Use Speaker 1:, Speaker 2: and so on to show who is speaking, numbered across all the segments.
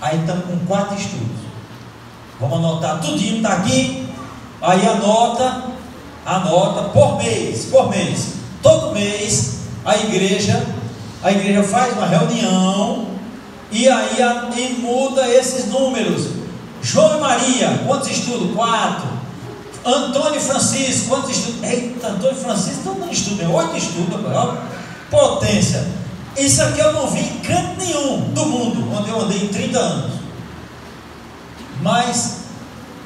Speaker 1: Aí estamos com 4 estudos. Vamos anotar tudinho, está aqui. Aí anota por mês. Todo mês a igreja faz uma reunião e aí muda esses números. João e Maria, quantos estudos? 4. Antônio e Francisco, quantos estudos? Eita, Antônio e Francisco, todo mundo estuda, 8 estudos, potência. Isso aqui eu não vi em canto nenhum do mundo, onde eu andei em 30 anos. Mas,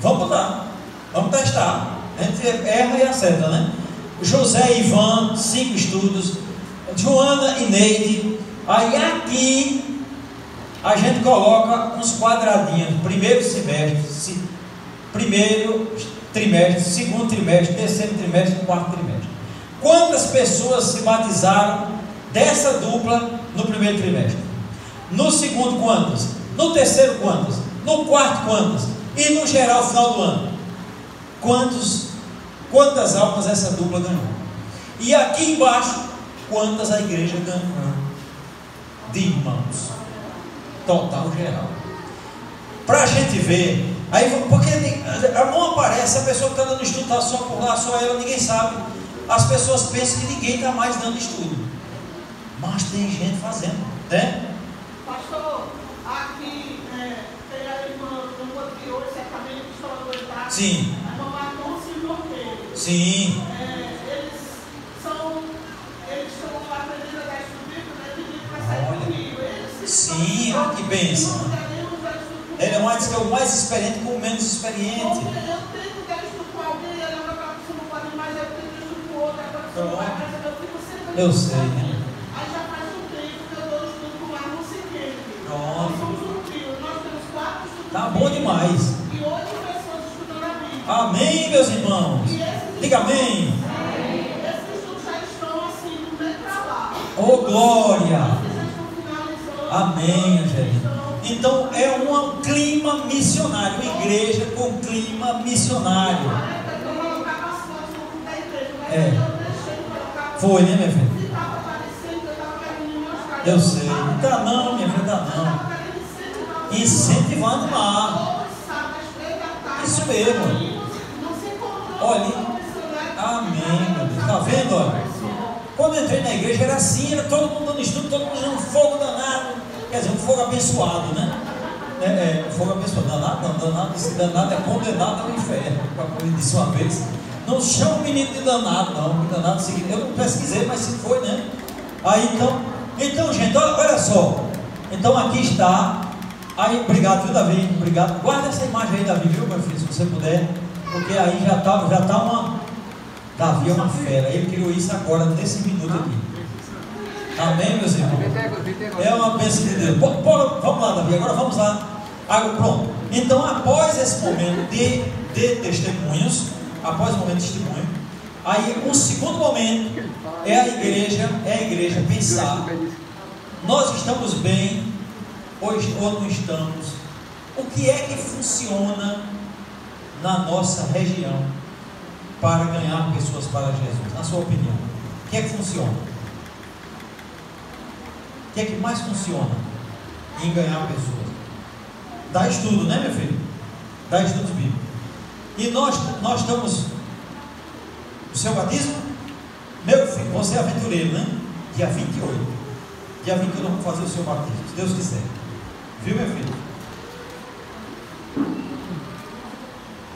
Speaker 1: vamos lá, vamos testar. A gente erra e acerta, né? José e Ivan, 5 estudos. Joana e Neide. Aí aqui a gente coloca uns quadradinhos: primeiro semestre, primeiro trimestre, segundo trimestre, terceiro trimestre, quarto trimestre. Quantas pessoas se batizaram dessa dupla no primeiro trimestre? No segundo, quantas? No terceiro, quantas? No quarto, quantas? E no geral, final do ano, quantas almas essa dupla ganhou? E aqui embaixo, quantas a igreja ganhou de irmãos? Total geral. Para a gente ver, aí, porque não aparece, a pessoa que está dando estudo está só por lá, só ela, ninguém sabe. As pessoas pensam que ninguém está mais dando estudo, mas tem gente fazendo, né?
Speaker 2: Pastor, aqui tem a irmã de hoje, certamente que estão adoentados.
Speaker 1: Sim.
Speaker 2: A irmã Marconce e o Norteiro.
Speaker 1: Sim.
Speaker 2: Eles estão aprendendo a dar estudo bíblico, né? Pedindo para sair comigo.
Speaker 1: Sim, olha que bênção. Ele é o mais experiente com o menos experiente.
Speaker 2: Eu tento dar estudo com alguém, ela não acaba que você não pode mais, eu tento dar estudo com outro, agora você não vai mais, eu fico sempre.
Speaker 1: Eu sei, né?
Speaker 2: Aí já faz um tempo que eu dou estudo com ar, não sei quem.
Speaker 1: Pronto.
Speaker 2: Nós somos um trio, nós temos 4 estudos.
Speaker 1: Tá bom demais.
Speaker 2: E 8 pessoas estudando a Bíblia.
Speaker 1: Amém, meus irmãos. Diga amém.
Speaker 2: Esses estudos já estão assim, do meio para lá.
Speaker 1: Oh, glória.
Speaker 2: Vocês já estão finalizando.
Speaker 1: Amém, Angelina. Então é um clima missionário, uma igreja com clima missionário. Foi, né, minha filha? Eu sei. Tá não, minha filha, tá não. Incentivando lá. Isso mesmo. Olha, amém, meu Deus. Tá vendo, olha? Quando eu entrei na igreja era assim, era todo mundo dando estudo, todo mundo dando fogo danado. Quer dizer, um fogo abençoado, né? Fogo abençoado. Danado não, danado é condenado ao inferno. Como ele disse uma vez. Não chama o menino de danado, não. Danado seguinte. Eu não pesquisei, mas se foi, né? Aí então, gente, olha só. Então aqui está. Aí, obrigado, viu, Davi? Obrigado. Guarda essa imagem aí, Davi, viu, meu filho, se você puder. Porque aí já tá uma. Davi é uma fera. Ele criou isso agora, nesse minuto aqui. Amém, meus irmãos? É uma bênção de Deus. Vamos lá, Davi, agora vamos lá. Pronto. Então, após esse momento de testemunhos, aí um segundo momento é a igreja pensar: nós estamos bem hoje ou não estamos? O que é que funciona na nossa região para ganhar pessoas para Jesus? Na sua opinião, o que é que funciona? O que é que mais funciona em ganhar pessoas? Dá estudo, né, meu filho? Dá estudos bíblicos. E nós estamos. O seu batismo? Meu filho, você é aventureiro, né? Dia 28. Dia 28 nós vamos fazer o seu batismo, se Deus quiser. Viu, meu filho?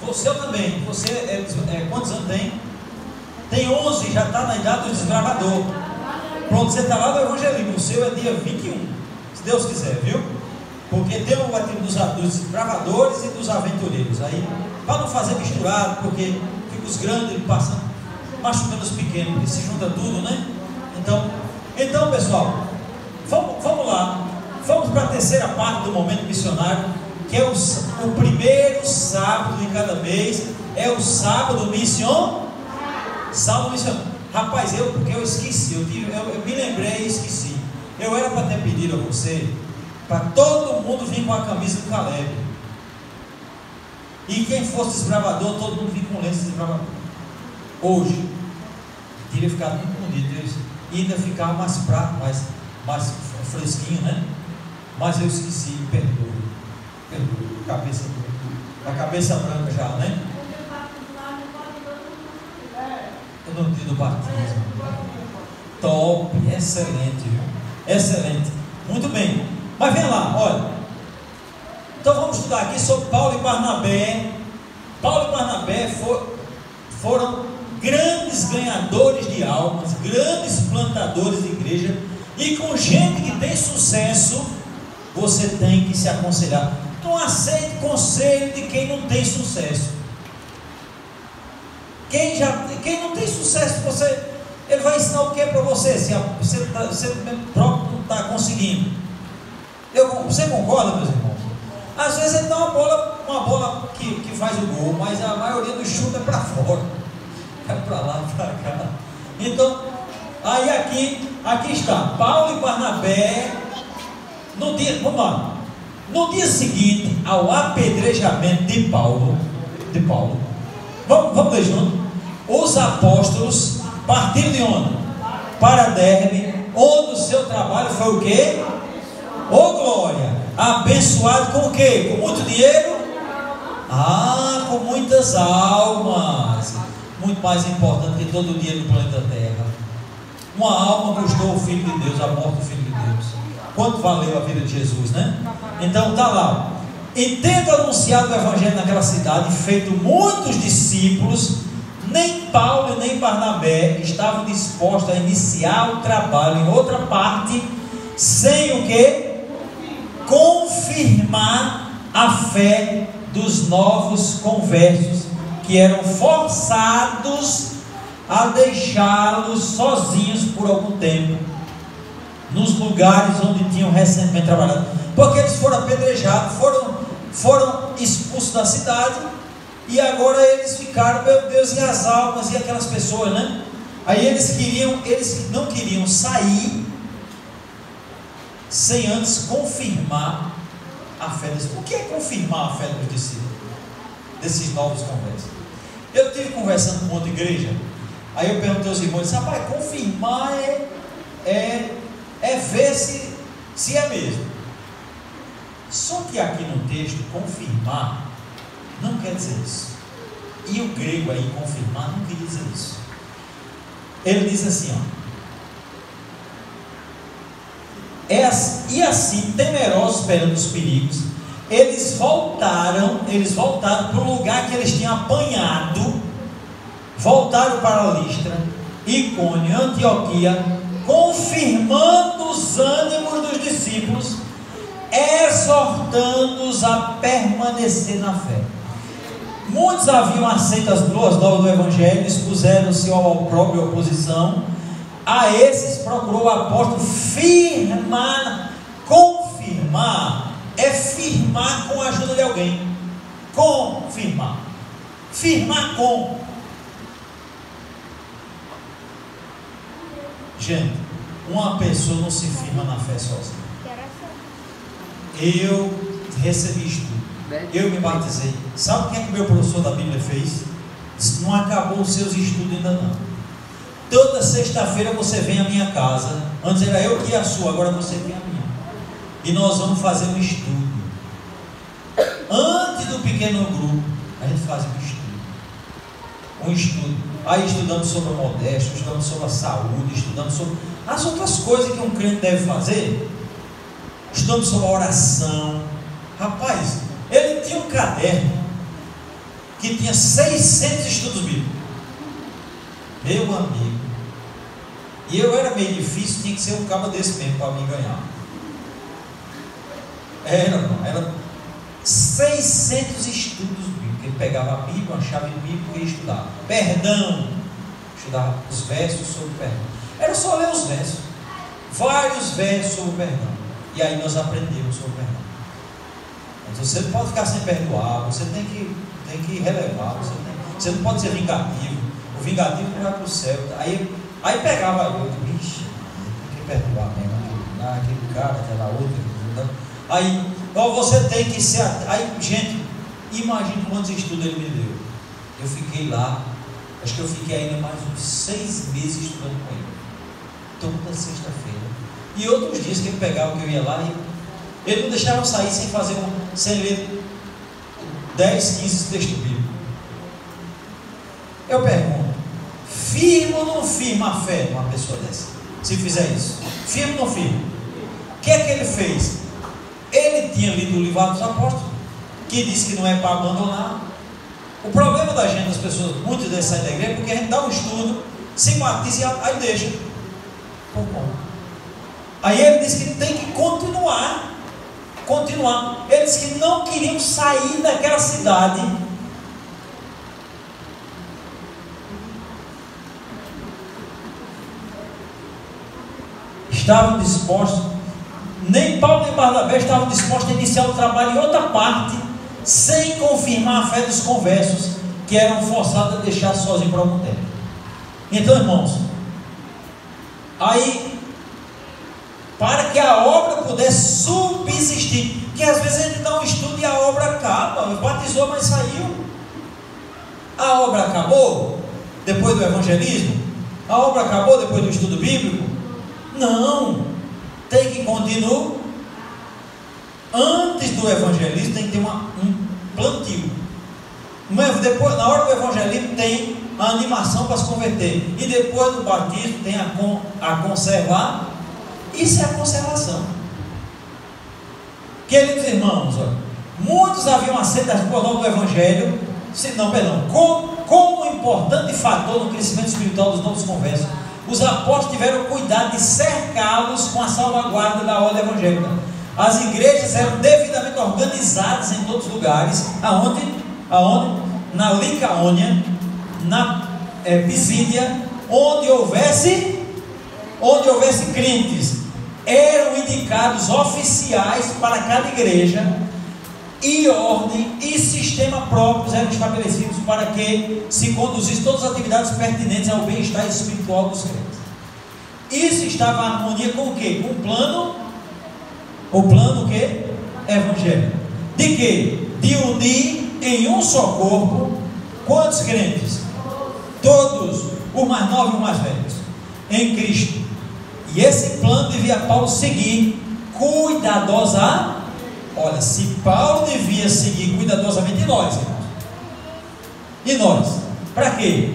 Speaker 1: Você também. Você quantos anos tem? Tem 11, já está na idade do desbravador. Pronto, você está lá no evangelismo. O seu é dia 21, se Deus quiser, viu? Porque tem o batismo dos bravadores e dos aventureiros. Aí, para não fazer misturado, porque fica os grandes passando, machucando os pequenos, porque se junta tudo, né? Então pessoal, vamos lá. Vamos para a terceira parte do momento missionário, que é o primeiro sábado de cada mês. É o sábado missionário. Sábado missionário. Rapaz, porque eu esqueci, eu me lembrei e esqueci. Eu era para ter pedido a você, para todo mundo vir com a camisa do Caleb. E quem fosse desbravador, todo mundo vir com lenço de desbravador. Hoje, teria ficado muito bonito. E ainda ficar mais prato, mais fresquinho, né? Mas eu esqueci, me perdoe. A cabeça branca já, né? No dia do batismo. Top, excelente, viu? Excelente. Muito bem. Mas vem lá, olha. Então vamos estudar aqui sobre Paulo e Barnabé. Paulo e Barnabé foram grandes ganhadores de almas, grandes plantadores de igreja. E com gente que tem sucesso, você tem que se aconselhar. Não aceite conselho de quem não tem sucesso. Quem não tem sucesso, ele vai ensinar o que para você, se você próprio não está conseguindo. Você concorda, meus irmãos? Às vezes ele dá uma bola que faz o gol, mas a maioria do chute é para fora, é para lá, para cá. Então, aí aqui está, Paulo e Barnabé, no dia seguinte ao apedrejamento de Paulo, vamos ler junto. Os apóstolos partiram de onde? Para Derbe, onde o seu trabalho foi o quê? Ô glória! Abençoado com o quê? Com muito dinheiro? Com muitas almas. Muito mais importante que todo o dinheiro do planeta Terra. Uma alma custou o Filho de Deus, a morte do Filho de Deus. Quanto valeu a vida de Jesus, né? Então está lá. E tendo anunciado o Evangelho naquela cidade, feito muitos discípulos, nem Paulo e nem Barnabé estavam dispostos a iniciar o trabalho em outra parte, sem o que? Confirmar a fé dos novos conversos, que eram forçados a deixá-los sozinhos por algum tempo, nos lugares onde tinham recentemente trabalhado, porque eles foram apedrejados, foram expulsos da cidade, e agora eles ficaram, meu Deus, e as almas, e aquelas pessoas, né? Aí eles não queriam sair sem antes confirmar a fé deles. O que é confirmar a fé dos discípulos, desses novos conversos? Eu estive conversando com outra igreja, aí eu perguntei aos irmãos, rapaz, confirmar é ver se é mesmo. Só que aqui no texto, confirmar não quer dizer isso. E o grego aí, confirmar, não queria dizer isso. Ele diz assim, e assim, temerosos perante os perigos, eles voltaram para o lugar que eles tinham apanhado, voltaram para Listra, Icônio, Antioquia, confirmando os ânimos dos discípulos, exortando-os a permanecer na fé. Muitos haviam aceito as boas novas do Evangelho, expuseram-se ao próprio oposição. A esses procurou o apóstolo firmar. Confirmar é firmar com a ajuda de alguém. Confirmar. Firmar com. Gente, uma pessoa não se firma na fé sozinha. Eu recebi estudo. Eu me batizei. Sabe o que é que meu professor da Bíblia fez? Não acabou os seus estudos ainda não. Toda sexta-feira você vem à minha casa. Antes era eu que ia a sua, agora você vem a minha. E nós vamos fazer um estudo. Antes do pequeno grupo, a gente faz um estudo. Aí estudamos sobre a modéstia, estudamos sobre a saúde, estudamos sobre as outras coisas que um crente deve fazer. Estudamos sobre a oração. Rapaz, ele tinha um caderno que tinha 600 estudos bíblicos. Meu amigo. E eu era meio difícil, tinha que ser um cabo desse mesmo para me ganhar. Era 600 estudos bíblicos. Ele pegava a Bíblia, uma chave bíblica e ia estudar. Perdão. Estudava os versos sobre o perdão. Era só ler os versos. Vários versos sobre o perdão. E aí nós aprendemos sobre o perdão. Mas você não pode ficar sem perdoar, você tem que relevar, você não pode ser vingativo. O vingativo não vai para o céu. Aí pegava eu, vixe, tem que perdoar mesmo, aquele cara, aquela outra. Aí você tem que ser. Aí, gente, imagine quantos estudos ele me deu. Eu fiquei lá, acho que eu fiquei ainda mais uns 6 meses estudando com ele. Toda sexta-feira. E outros dias que ele pegava, que eu ia lá, e Ele não deixava sair sem ler 10, 15 textos bíblicos. Eu pergunto, firma ou não firma a fé de uma pessoa dessa? Se fizer isso, firma ou não firma? O que é que ele fez? Ele tinha lido o livro dos Apóstolos, que diz que não é para abandonar. O problema da gente, das pessoas, muitas vezes saem da igreja, porque a gente dá um estudo, se batiza e aí deixa. Por conta. Aí ele disse que tem que continuar. Ele disse que não queriam sair daquela cidade. Estavam dispostos, nem Paulo nem Barnabé estavam dispostos a iniciar o trabalho em outra parte, sem confirmar a fé dos conversos, que eram forçados a deixar sozinhos por algum tempo. Então, irmãos, aí, para que a obra pudesse subsistir, porque às vezes a gente dá um estudo e a obra acaba, batizou, mas saiu. A obra acabou depois do evangelismo? A obra acabou depois do estudo bíblico? Não, tem que continuar. Antes do evangelismo tem que ter um plantio. Depois, na hora do evangelismo tem a animação para se converter, e depois do batismo tem a conservar. Isso é a conservação. Queridos irmãos, muitos haviam aceito as boas novas do evangelho, como um importante fator no crescimento espiritual dos novos conversos. Os apóstolos tiveram cuidado de cercá-los com a salvaguarda da ordem evangélica. As igrejas eram devidamente organizadas em todos os lugares. Aonde? Na Licaônia, na Pisídia, onde houvesse crentes, eram indicados oficiais para cada igreja, e ordem e sistema próprios eram estabelecidos para que se conduzisse todas as atividades pertinentes ao bem-estar espiritual dos crentes. Isso estava em harmonia com o quê? Com o plano o quê? Evangélico. De quê? De unir em um só corpo quantos crentes? Todos, os mais novos e os mais velhos, em Cristo. E esse plano devia Paulo seguir cuidadosamente. Olha, se Paulo devia seguir cuidadosamente, e nós, irmãos? E nós? Para quê?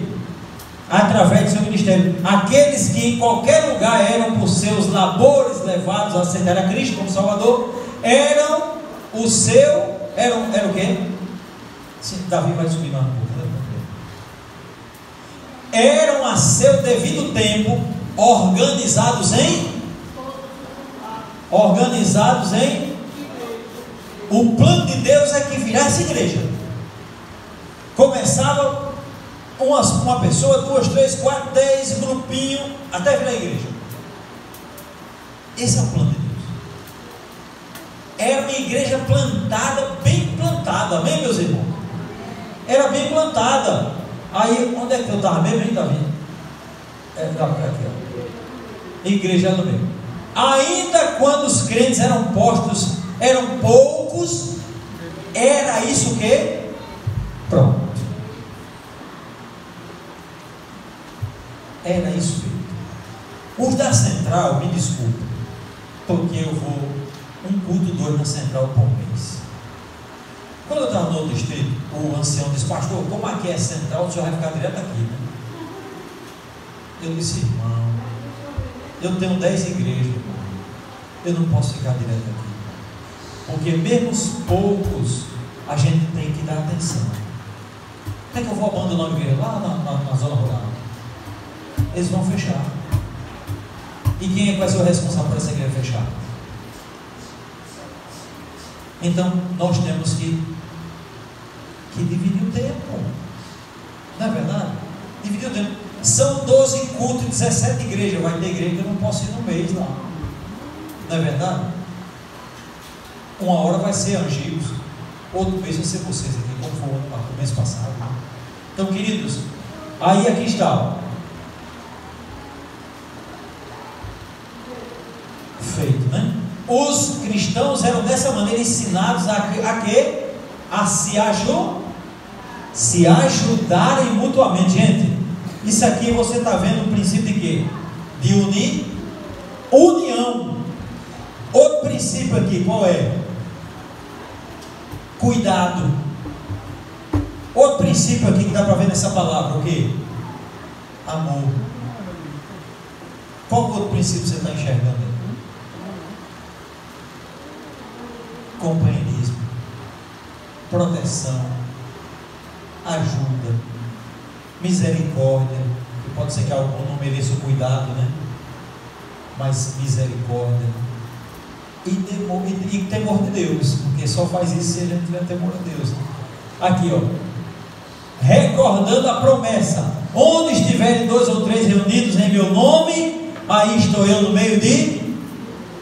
Speaker 1: Através do seu ministério. Aqueles que em qualquer lugar eram por seus labores levados a aceitar a Cristo como Salvador, eram o quê? Davi vai subir mais um pouco. Eram a seu devido tempo organizados em o plano de Deus é que virasse igreja. Começava uma pessoa, 2, 3, 4, 10, grupinho, até virar igreja. Esse é o plano de Deus. Era uma igreja plantada, bem plantada, amém, meus irmãos? Era bem plantada. Aí, onde é que eu estava mesmo, hein, Davi? Aqui, ó. Igreja no meio. Ainda quando os crentes eram poucos, era isso o quê? Pronto. Era isso feito. Os da central, me desculpe, porque eu vou um culto 2 na central por mês. Quando eu estava no outro distrito, o ancião disse: pastor, como aqui é central, o senhor vai ficar direto aqui, né? Eu disse: irmão, eu tenho 10 igrejas, irmão. Eu não posso ficar direto aqui, porque mesmo os poucos a gente tem que dar atenção. Como é que eu vou abandonar uma igreja lá na zona rural? Eles vão fechar. E quem é que vai ser o responsável por essa igreja fechar? Então nós temos que dividir o tempo. Não é verdade? Dividir o tempo. São 12 cultos e 17 igrejas. Vai ter igreja que eu não posso ir no mês lá. Não é verdade? Uma hora vai ser Angicos, outro mês vai ser vocês aqui, como foi o mês passado. Então, queridos, aí aqui está. Feito, né? Os cristãos eram dessa maneira ensinados a quê? A se ajudarem mutuamente. Gente, isso aqui você está vendo o princípio de quê? De união. Outro princípio aqui, qual é? Cuidado. Outro princípio aqui que dá para ver nessa palavra, o quê? Amor. Qual outro princípio você está enxergando aí? Companheirismo, proteção, ajuda, misericórdia, que pode ser que algum não mereça o cuidado, né? Mas misericórdia e temor de Deus, porque só faz isso se a gente tiver temor de Deus. Aqui, ó, recordando a promessa: onde estiverem 2 ou 3 reunidos em meu nome, aí estou eu no meio de.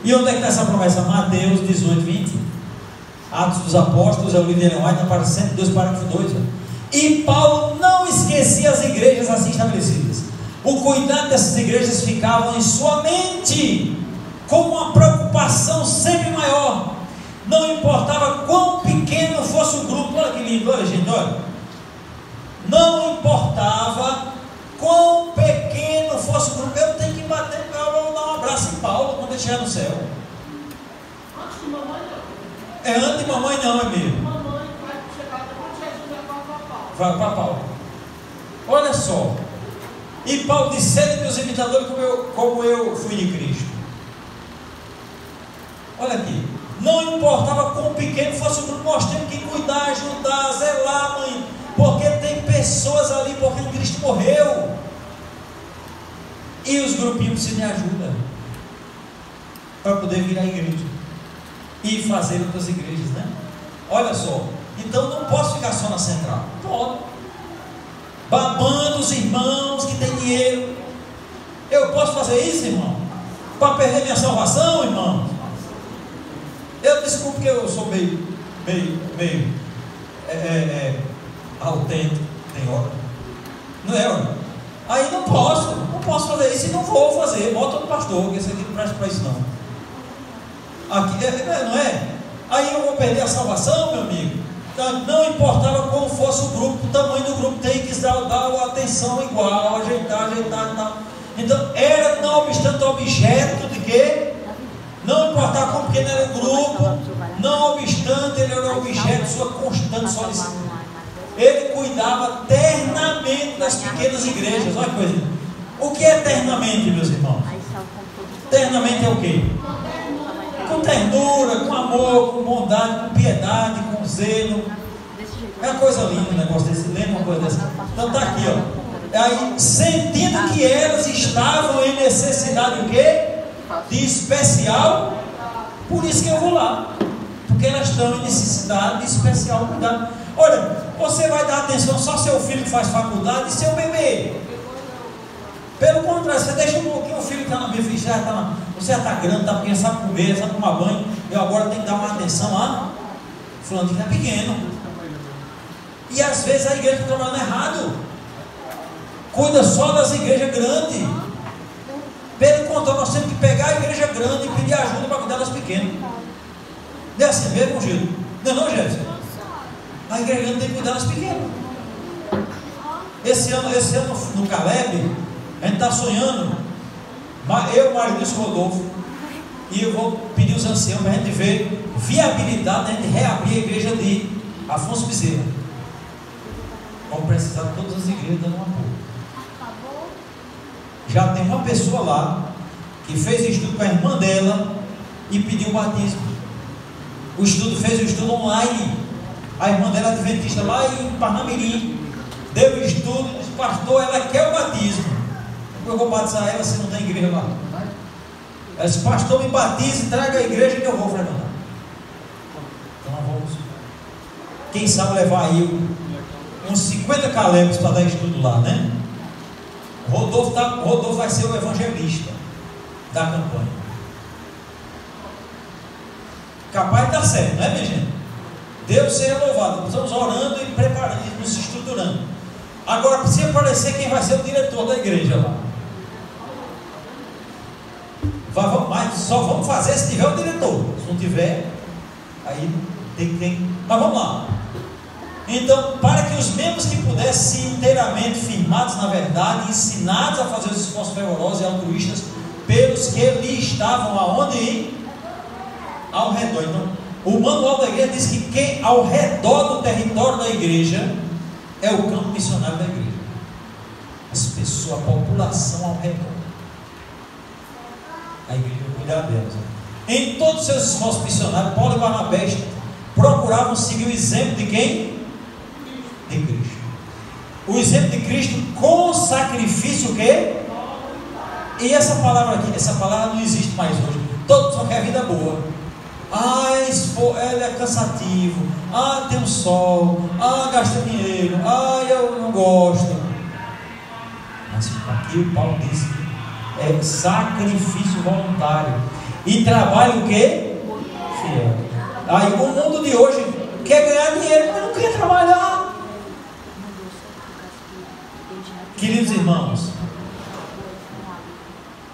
Speaker 1: E onde é que está essa promessa? Mateus 18, 20. Atos dos Apóstolos, é o livro de Ellen White, na página 102, parágrafo 2. E Paulo não esquecia as igrejas assim estabelecidas. O cuidado dessas igrejas ficava em sua mente, com uma preocupação sempre maior. Não importava quão pequeno fosse o grupo. Olha que lindo, olha gente, olha. Não importava quão pequeno fosse o grupo. Eu tenho que bater, eu vou dar um abraço em Paulo quando ele chegar no céu.
Speaker 2: Antes de mamãe não.
Speaker 1: É antes de mamãe não, é mesmo.
Speaker 2: Mamãe vai chegar depois de Jesus, vai para Paulo.
Speaker 1: Vai para Paulo. Olha só. E Paulo disse: sede meus imitadores como eu fui de Cristo. Olha aqui. Não importava quão pequeno fosse o grupo, nós temos que cuidar, ajudar, zelar, mãe. Porque tem pessoas ali, porque Cristo morreu. E os grupinhos precisam de ajuda para poder vir à igreja e fazer outras igrejas, né? Olha só. Então não posso ficar só na central. Pode. Babando os irmãos que têm dinheiro. Eu posso fazer isso, irmão? Para perder minha salvação, irmão? Eu desculpo que eu sou meio autêntico, tem hora. Não é, hora? Aí não posso fazer isso e não vou fazer. Bota no pastor, que esse aqui não presta para isso não. Aqui, não é? Aí eu vou perder a salvação, meu amigo. Não importava como fosse o grupo, o tamanho do grupo, tem que dar a atenção igual, ajeitar e tal. Então, era não obstante objeto de quê? Não importava como pequeno era o grupo, não obstante ele era objeto de sua constante solicitude. Ele cuidava ternamente das pequenas igrejas. Olha que coisa. O que é ternamente, meus irmãos? Ternamente é o quê? Com ternura, com amor, com bondade, com piedade, com zelo. É uma coisa linda um negócio desse. Lembra uma coisa dessa? Então está aqui, ó. Aí, sentindo que elas estavam em necessidade de quê? De especial. Por isso que eu vou lá. Porque elas estão em necessidade de especial cuidado. Olha, você vai dar atenção só ao seu filho que faz faculdade e seu bebê. Pelo contrário, você deixa um pouquinho o filho que está na minha filha, você já está grande, está pequeno, sabe comer, sabe tomar banho. Eu agora tenho que dar uma atenção a fulano que é pequeno. E às vezes a igreja está trabalhando errado. Cuida só das igrejas grandes. Pelo contrário, nós temos que pegar a igreja grande e pedir ajuda para cuidar das pequenas. Não é assim mesmo, Gil? Não é não, Jefferson? A igreja grande tem que cuidar das pequenas. Esse ano no Caleb, a gente está sonhando, eu, Marinês Rodolfo, e eu vou pedir os anciãos para a gente ver viabilidade da gente reabrir a igreja de Afonso Bezerra. Vamos precisar de todas as igrejas dando um apoio. Já tem uma pessoa lá que fez estudo com a irmã dela e pediu o batismo. Fez o estudo online. A irmã dela é adventista lá em Parnamirim. Deu o estudo e disse: pastor, ela quer o batismo. Eu vou batizar ela se não tem igreja lá. Ela disse: pastor, me batize, traga a igreja que eu vou frequentar. Então nós vamos, quem sabe, levar aí uns 50 calebres para dar estudo lá, né? Rodolfo vai ser o evangelista da campanha. Capaz de dar certo, não é, minha gente? Deus seja louvado. Estamos orando e preparando, e nos estruturando. Agora precisa aparecer quem vai ser o diretor da igreja lá. Mas só vamos fazer se tiver o diretor. Se não tiver, aí tem. Mas vamos lá. Então, para que os membros que pudessem inteiramente firmados na verdade, ensinados a fazer os esforços fervorosos e altruístas pelos que lhe estavam aonde? Ao redor. Então, o manual da igreja diz que quem ao redor do território da igreja é o campo missionário da igreja. As pessoas, a população ao redor. A igreja cuida delas. Em todos os seus esforços missionários, Paulo e Barnabé procuravam seguir o exemplo de quem? De Cristo. O exemplo de Cristo com sacrifício o quê? E essa palavra aqui, essa palavra não existe mais hoje. Todo mundo quer vida boa. Ela é cansativo. Tem um sol. Gasta dinheiro. Eu não gosto. Mas aqui o Paulo diz que é sacrifício voluntário. E trabalho o quê? Fiel. Aí o mundo de hoje quer ganhar dinheiro, mas não quer trabalhar. Queridos irmãos,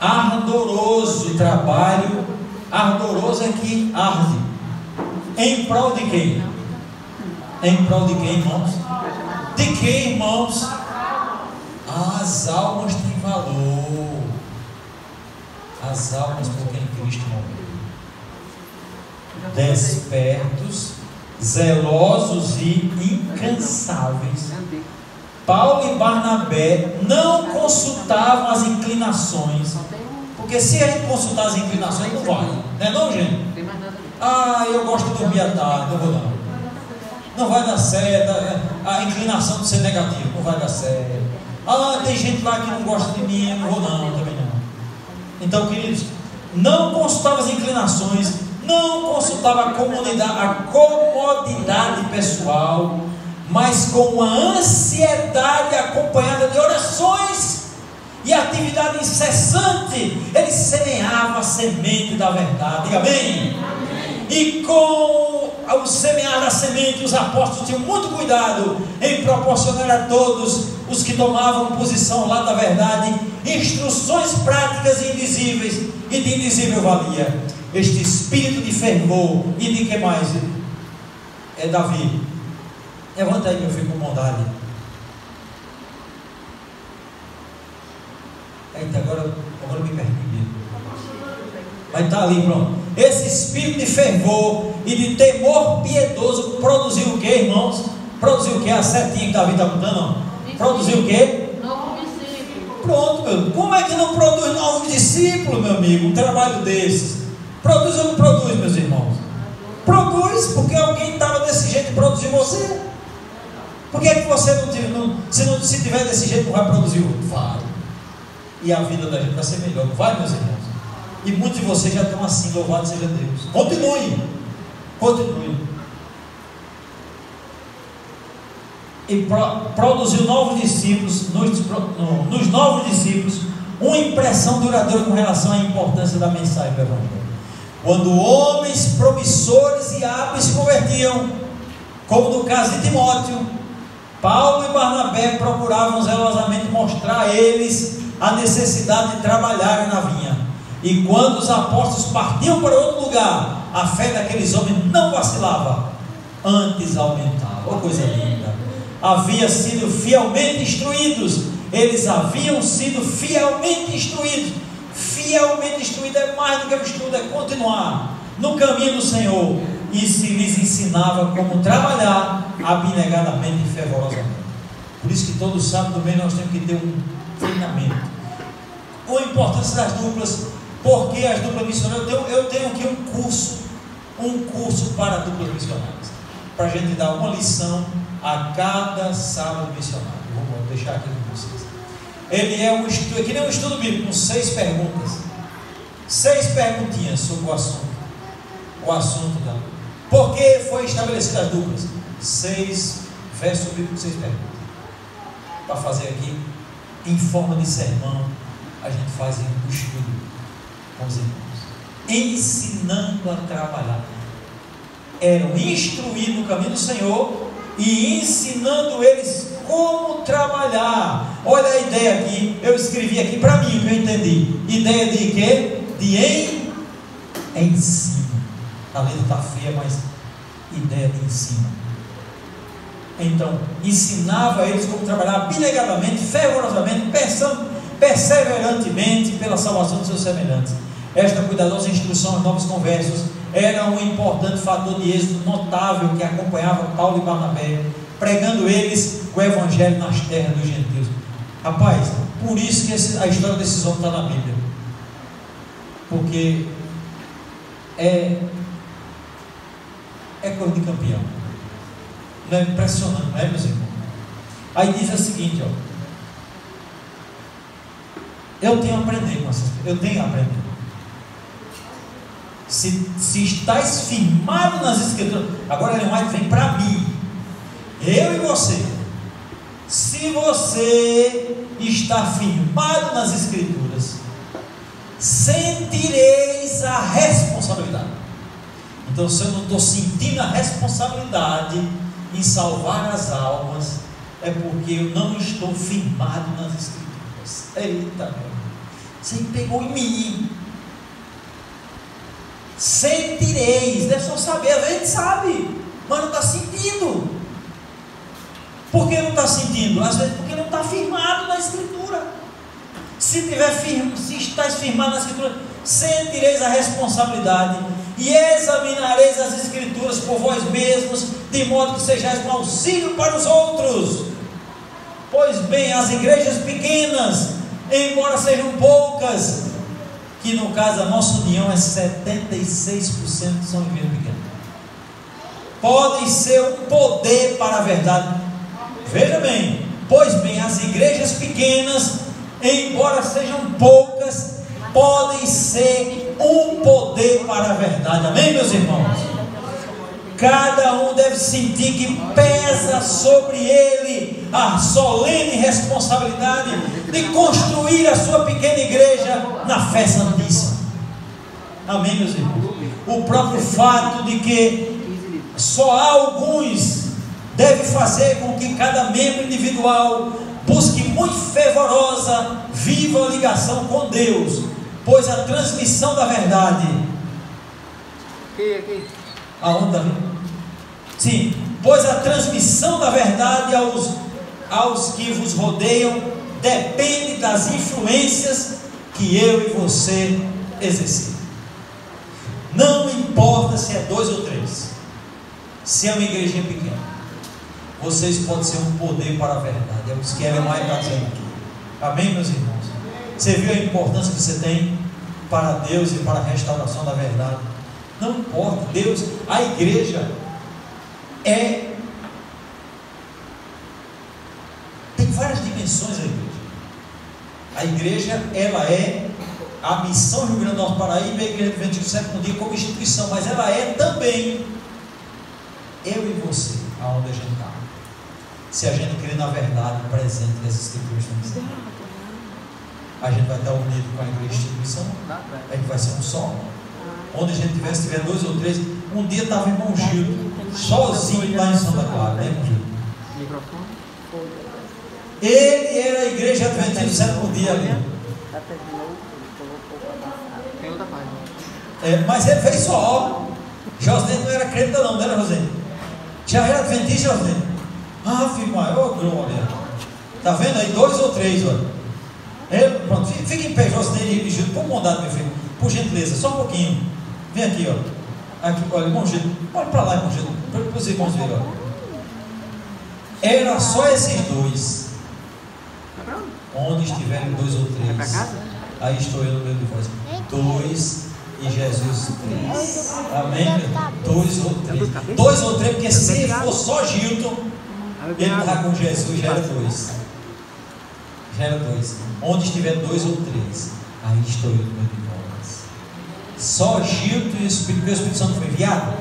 Speaker 1: ardoroso trabalho, ardoroso é que arde. Em prol de quem? Em prol de quem, irmãos? De quem, irmãos? As almas têm valor. As almas por quem Cristo morreu. Despertos, zelosos e incansáveis, Paulo e Barnabé não consultavam as inclinações, porque se a gente consultar as inclinações não vai, não é não, gente? Eu gosto de dormir à tarde, não vou não. Não vai dar certo, a inclinação de ser negativo, não vai dar certo. Tem gente lá que não gosta de mim, não vou não, também não. Então, queridos, não consultava as inclinações, não consultava a comodidade pessoal, mas com uma ansiedade acompanhada de orações e atividade incessante, ele semeava a semente da verdade. Diga amém? E com o semear da semente, os apóstolos tinham muito cuidado em proporcionar a todos os que tomavam posição ao lado da verdade instruções práticas e indizíveis e de indizível valia. Este espírito de fervor e de que mais? É Davi. Levanta aí, meu filho, com bondade. Eita, agora me perdi. Mas está ali, pronto. Esse espírito de fervor e de temor piedoso produziu o que, irmãos? Produziu o que? A setinha que Davi está botando? Produziu o que?
Speaker 2: Novo discípulo.
Speaker 1: Pronto, meu Deus. Como é que não produz novos discípulos, meu amigo? Um trabalho desses. Produz ou não produz, meus irmãos? Produz, porque alguém estava desse jeito e produziu você. Por que você se tiver desse jeito, não vai produzir outro? Vai. E a vida da gente vai ser melhor, não vai, meus irmãos? E muitos de vocês já estão assim, louvado seja Deus. Continue. E produziu novos discípulos, nos novos discípulos, uma impressão duradoura com relação à importância da mensagem do Evangelho. Quando homens promissores e hábeis se convertiam, como no caso de Timóteo, Paulo e Barnabé procuravam zelosamente mostrar a eles a necessidade de trabalharem na vinha. E quando os apóstolos partiam para outro lugar, a fé daqueles homens não vacilava, antes aumentava. Oh, coisa linda! Havia sido fielmente instruídos. Eles haviam sido fielmente instruídos. Fielmente instruído é mais do que o estudo, é continuar no caminho do Senhor. E se lhes ensinava como trabalhar abnegadamente e fervorosamente. Por isso que todo sábado bem nós temos que ter um treinamento. A importância das duplas, porque as duplas missionárias, eu tenho aqui um curso para duplas missionárias, para a gente dar uma lição a cada sábado missionário. Vou deixar aqui com vocês. Ele é um estudo, que nem um estudo bíblico, com 6 perguntas, 6 perguntinhas sobre o assunto da. Por que foi estabelecida as duplas? 6 versos bíblicos, 6 perguntas. Para fazer aqui, em forma de sermão, a gente faz um estudo com os irmãos, ensinando a trabalhar. Eram instruídos no caminho do Senhor e ensinando eles como trabalhar. Olha a ideia aqui, eu escrevi aqui para mim, o que eu entendi. Ideia de quê? De ensino. A letra está feia, mas ideia de ensino. Então, ensinava eles como trabalhar abnegadamente, fervorosamente, perseverantemente pela salvação dos seus semelhantes. Esta cuidadosa instrução aos novos conversos era um importante fator de êxito notável que acompanhava Paulo e Barnabé, pregando eles o evangelho nas terras dos gentios. Rapaz, por isso que a história desses homens está na Bíblia, porque é coisa de campeão. Não é impressionante, não é, meus irmãos? Aí diz o seguinte, ó, eu tenho aprendido com essas coisas, eu tenho aprendido. Se estás firmado nas Escrituras, agora Ellen White vem para mim, eu e você. Se você está firmado nas Escrituras, sentireis a responsabilidade. Então, se eu não estou sentindo a responsabilidade em salvar as almas, é porque eu não estou firmado nas Escrituras. Eita, meu, você pegou em mim. Sentireis, deve só saber, a gente sabe, mas não está sentindo. Por que não está sentindo? Às vezes porque não está firmado na Escritura. Se estás firmado na Escritura, sentireis a responsabilidade e examinareis as Escrituras por vós mesmos, de modo que sejais um auxílio para os outros. Pois bem, as igrejas pequenas, embora sejam poucas, que no caso a nossa união é 76% são igrejas pequenas, podem ser um poder para a verdade. Veja bem, pois bem, as igrejas pequenas, embora sejam poucas, podem ser um poder para a verdade. Amém, meus irmãos? Cada um deve sentir que pesa sobre ele a solene responsabilidade de construir a sua pequena igreja na fé santíssima. Amém, meus irmãos? O próprio fato de que só há alguns deve fazer com que cada membro individual busque muito fervorosa, viva ligação com Deus, pois a transmissão da verdade. Aonde, Davi? Sim, pois a transmissão da verdade aos que vos rodeiam depende das influências que eu e você exercemos. Não importa se é 2 ou 3, se é uma igrejinha pequena, vocês podem ser um poder para a verdade. É o que Ellen White está dizendo aqui. Amém, meus irmãos? Você viu a importância que você tem para Deus e para a restauração da verdade? Não importa, Deus, a igreja tem várias dimensões. A igreja, ela é a missão Rio Grande do Norte Paraíba, a igreja adventista do sétimo dia como instituição, mas ela é também eu e você, aonde a gente está. Se a gente crê na verdade presente das Escrituras, a gente vai estar unido com a igreja instituição, a gente vai ser um só. Onde a gente se tiver 2 ou 3. Um dia estava o irmão Gil sozinho lá em Santa Clara, né, irmão Gil? Ele era a igreja adventista do sétimo dia ali. Mas ele fez só. José não era crente não era, José? Já era adventista, José? Ah, filho maior, glória. Está vendo aí? 2 ou 3, olha. Pronto, fica em pé, José e Gil, por bondade, meu filho. Por gentileza, só um pouquinho. Vem aqui, ó. Aqui, olha, irmão Gil. Olha para lá, irmão Gil. Para os irmãos verem, ó. Era só esses 2. Onde estiverem 2 ou 3, aí estou eu no meio de vós. 2 e Jesus 3. Amém? 2 ou 3. 2 ou 3, porque se for só Gilton, ele está com Jesus, já era 2. Já era 2. Onde estiver 2 ou 3, aí estou eu no meio de vós. Só Gilton e o Espírito Santo foi enviado.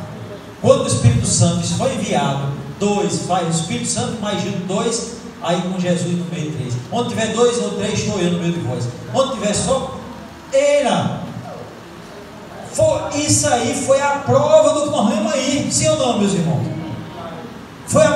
Speaker 1: Quando o Espírito Santo foi enviado, 2 faz o Espírito Santo mais Gilton 2. Aí com Jesus no meio 3. Onde tiver 2 ou 3, estou eu no meio de vós. Onde tiver só, isso aí foi a prova do que nós lemos aí. Sim ou não, meus irmãos? Foi a